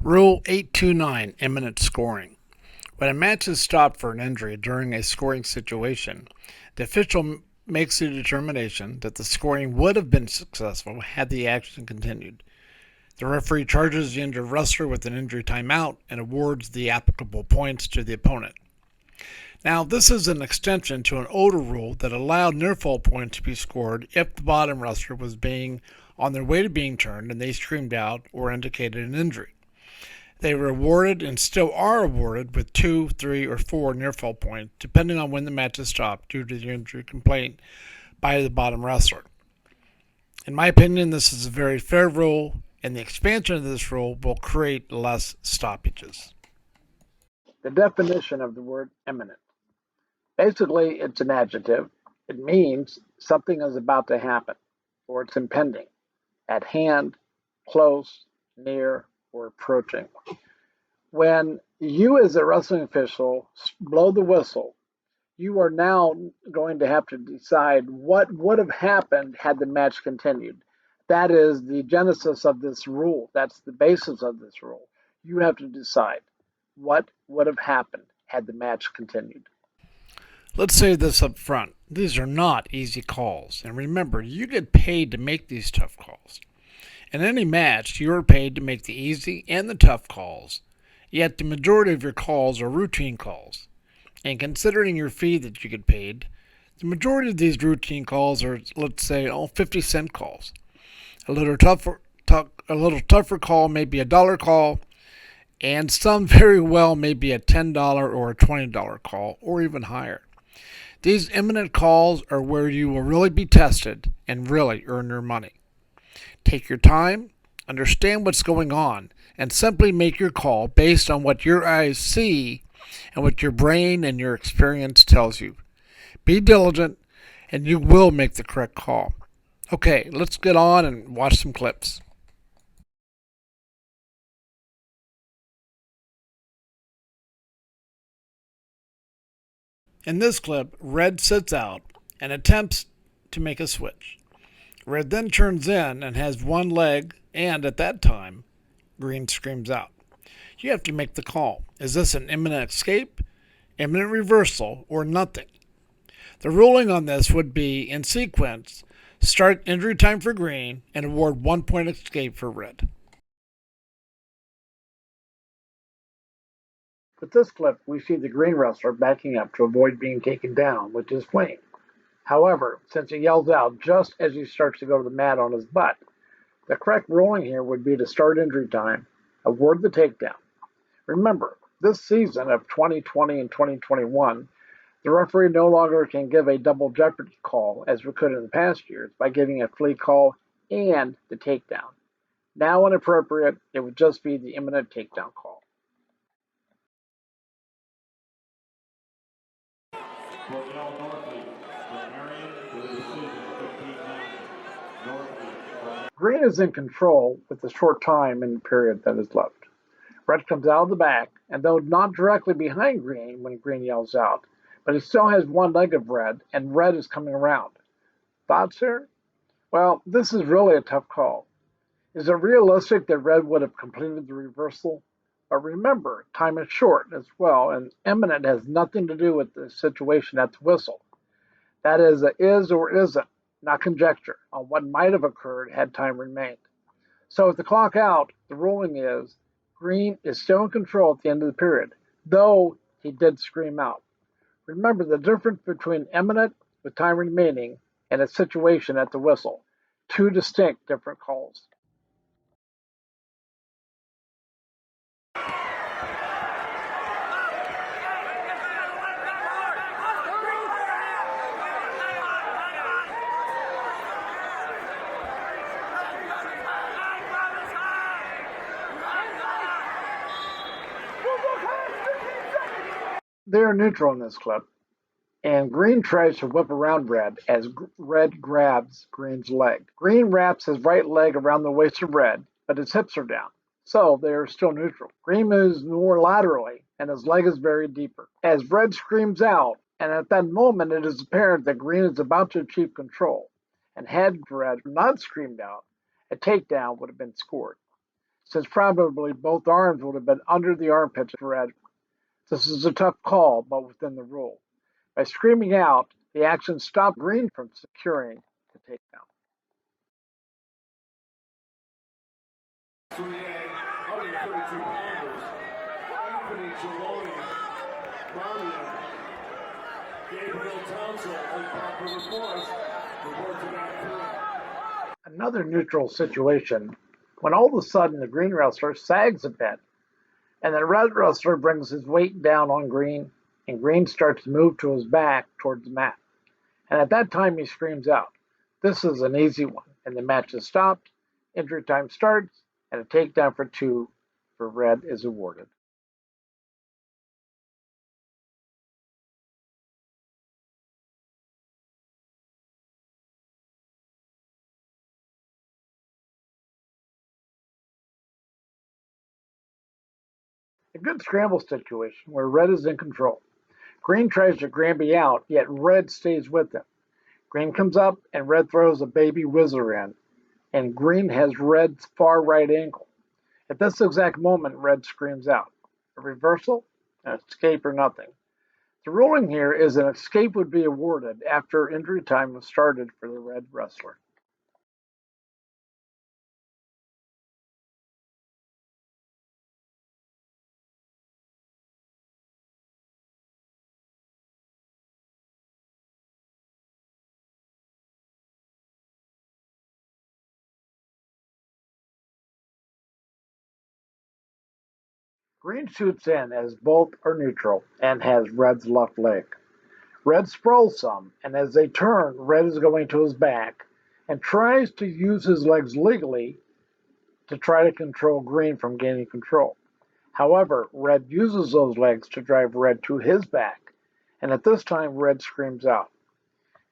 Rule 829, Imminent Scoring. When a match is stopped for an injury during a scoring situation, the official makes the determination that the scoring would have been successful had the action continued. The referee charges the injured wrestler with an injury timeout and awards the applicable points to the opponent. Now, this is an extension to an older rule that allowed near fall points to be scored if the bottom wrestler was being on their way to being turned and they screamed out or indicated an injury. They were awarded and still are awarded with 2, 3, or 4 near fall points, depending on when the match is stopped due to the injury complaint by the bottom wrestler. In my opinion, this is a very fair rule, and the expansion of this rule will create less stoppages. The definition of the word imminent. Basically, it's an adjective. It means something is about to happen, or it's impending, at hand, close, near, or approaching. When you, as a wrestling official, blow the whistle, you are now going to have to decide what would have happened had the match continued. That is the genesis of this rule. That's the basis of this rule. You have to decide what would have happened had the match continued. Let's say this up front. These are not easy calls, and remember, you get paid to make these tough calls. In any match, you are paid to make the easy and the tough calls, yet the majority of your calls are routine calls. And considering your fee that you get paid, the majority of these routine calls are, let's say, 50-cent calls. A little tougher call may be $1 call, and some very well may be a $10 or a $20 call, or even higher. These imminent calls are where you will really be tested and really earn your money. Take your time, understand what's going on, and simply make your call based on what your eyes see and what your brain and your experience tells you. Be diligent, and you will make the correct call. Okay, let's get on and watch some clips. In this clip, Red sits out and attempts to make a switch. Red then turns in and has one leg, and at that time, Green screams out. You have to make the call. Is this an imminent escape, imminent reversal, or nothing? The ruling on this would be, in sequence, start injury time for Green and award 1 point escape for Red. With this clip, we see the green wrestler backing up to avoid being taken down, which is plain. However, since he yells out just as he starts to go to the mat on his butt, the correct ruling here would be to start injury time, award the takedown. Remember, this season of 2020 and 2021, the referee no longer can give a double jeopardy call as we could in the past years by giving a flea call and the takedown. Now, when appropriate, it would just be the imminent takedown call. Green is in control with the short time in the period that is left. Red comes out of the back, and though not directly behind Green when Green yells out, but he still has one leg of Red, and Red is coming around. Thoughts here? Well, this is really a tough call. Is it realistic that Red would have completed the reversal? But remember, time is short as well, and imminent has nothing to do with the situation at the whistle. That is a is or isn't, not conjecture, on what might have occurred had time remained. So with the clock out, the ruling is Green is still in control at the end of the period, though he did scream out. Remember the difference between imminent with time remaining and a situation at the whistle. Two distinct different calls. They are neutral in this clip, and Green tries to whip around Red as Red grabs Green's leg. Green wraps his right leg around the waist of Red, but his hips are down, so they are still neutral. Green moves more laterally, and his leg is buried deeper. As Red screams out, and at that moment it is apparent that Green is about to achieve control, and had Red not screamed out, a takedown would have been scored. since probably both arms would have been under the armpits of red. This is a tough call, but within the rule. By screaming out, the action stopped green from securing the takedown. Another neutral situation when all of a sudden the green wrestler sags a bit and the red wrestler brings his weight down on green and green starts to move to his back towards the mat. And at that time he screams out. This is an easy one, and the match is stopped, injury time starts, and a takedown for 2 for red is awarded. A good scramble situation where red is in control. Green tries to Granby out, yet red stays with him. Green comes up and red throws a baby whizzer in, and green has red's far right ankle. At this exact moment, red screams out. A reversal, an escape, or nothing. The ruling here is an escape would be awarded after injury time was started for the red wrestler. Green shoots in as both are neutral and has red's left leg. Red sprawls some, and as they turn, red is going to his back and tries to use his legs legally to try to control green from gaining control. However, red uses those legs to drive red to his back, and at this time, red screams out.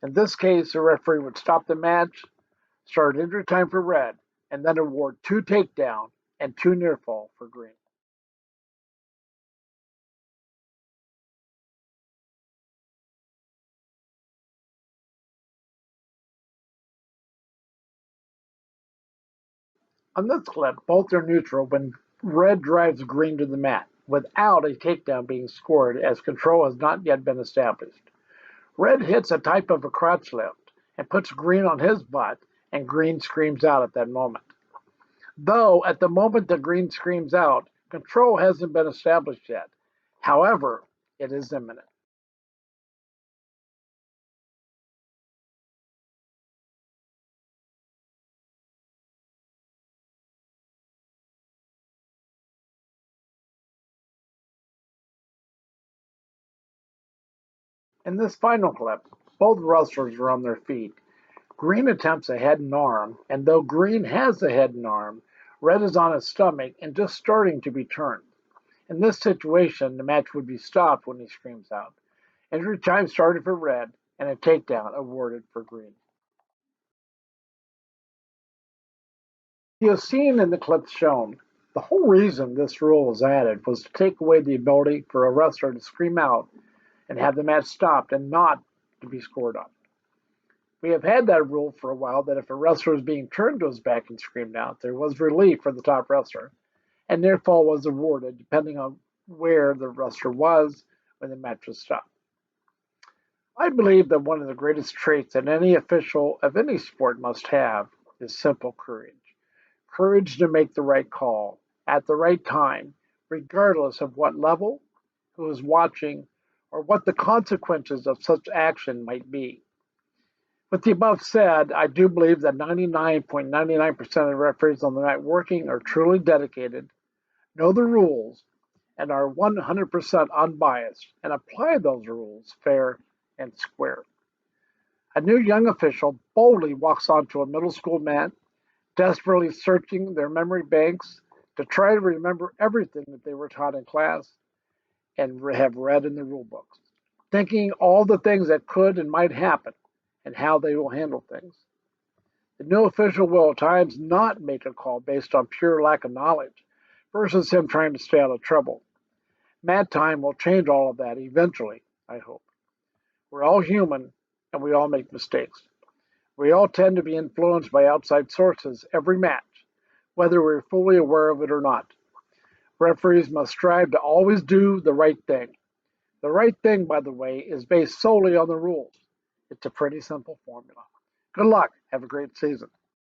In this case, the referee would stop the match, start injury time for red, and then award 2 takedown and 2 near fall for green. On this clip, both are neutral when red drives green to the mat, without a takedown being scored as control has not yet been established. Red hits a type of a crotch lift and puts green on his butt, and green screams out at that moment. Though, at the moment that green screams out, control hasn't been established yet. However, it is imminent. In this final clip, both wrestlers are on their feet. Green attempts a head and arm, and though Green has a head and arm, Red is on his stomach and just starting to be turned. In this situation, the match would be stopped when he screams out. Injury time started for Red, and a takedown awarded for Green. You have seen in the clips shown, the whole reason this rule was added was to take away the ability for a wrestler to scream out and have the match stopped and not to be scored on. We have had that rule for a while that if a wrestler was being turned to his back and screamed out, there was relief for the top wrestler, and near fall was awarded depending on where the wrestler was when the match was stopped. I believe that one of the greatest traits that any official of any sport must have is simple courage. Courage to make the right call at the right time, regardless of what level, who is watching, or what the consequences of such action might be. With the above said, I do believe that 99.99% of the referees on the night working are truly dedicated, know the rules, and are 100% unbiased, and apply those rules fair and square. A new young official boldly walks onto a middle school mat, desperately searching their memory banks to try to remember everything that they were taught in class and have read in the rule books, thinking all the things that could and might happen and how they will handle things. The new official will at times not make a call based on pure lack of knowledge versus him trying to stay out of trouble. Mat time will change all of that eventually, I hope. We're all human and we all make mistakes. We all tend to be influenced by outside sources every match, whether we're fully aware of it or not. Referees must strive to always do the right thing. The right thing, by the way, is based solely on the rules. It's a pretty simple formula. Good luck. Have a great season.